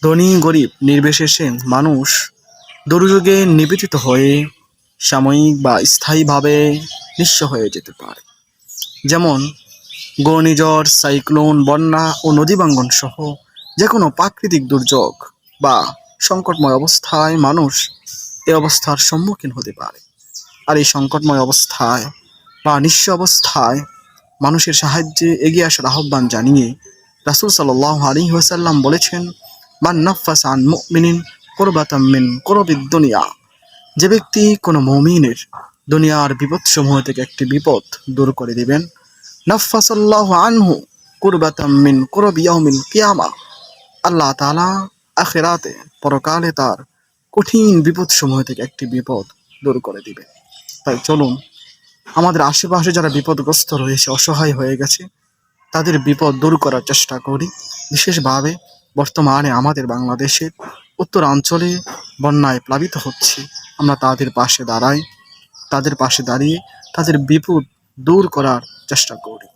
ধনী গরিব নির্বিশেষে মানুষ দুর্যোগে নিপীড়িত হয়ে সাময়িক বা স্থায়ীভাবে নিঃস্ব হয়ে যেতে পারে। যেমন ঘূর্ণিঝড়, সাইক্লোন, বন্যা ও নদীভাঙ্গন সহ যে কোনো প্রাকৃতিক দুর্যোগ বা সংকটময় অবস্থায় মানুষ এ অবস্থার সম্মুখীন হতে পারে। আর এই সংকটময় অবস্থায় বা নিঃস্ব অবস্থায় মানুষের সাহায্যে এগিয়ে আসার আহ্বান জানিয়ে রাসূল সাল্লাল্লাহু আলাইহি ওয়াসাল্লাম বলেছেন, মান নাফাসা আন মুমিনিন কুরবাতাম মিন কুরবিদ দুনিয়া, যে ব্যক্তি কোনো মুমিনের দুনিয়ার বিপদসমূহ থেকে একটি বিপদ দূর করে দিবেন, নাফাসাল্লাহু আনহু কুরবাতাম মিন কুরবি ইয়াউমিল কিয়ামা, আল্লাহ তাআলা আখিরাতে পরকালে তার কঠিন বিপদসমূহ থেকে একটি বিপদ দূর করে দিবেন। তাই চলুন আমাদের আশেপাশে যারা বিপদগ্রস্ত রয়েছে, অসহায় হয়ে গেছে, তাদের বিপদ দূর করার চেষ্টা করি। বিশেষভাবে বর্তমানে আমাদের বাংলাদেশের উত্তরাঞ্চলে বন্যায় প্লাবিত হচ্ছে, আমরা তাদের পাশে দাঁড়াই, তাদের পাশে দাঁড়িয়ে তাদের বিপদ দূর করার চেষ্টা করি।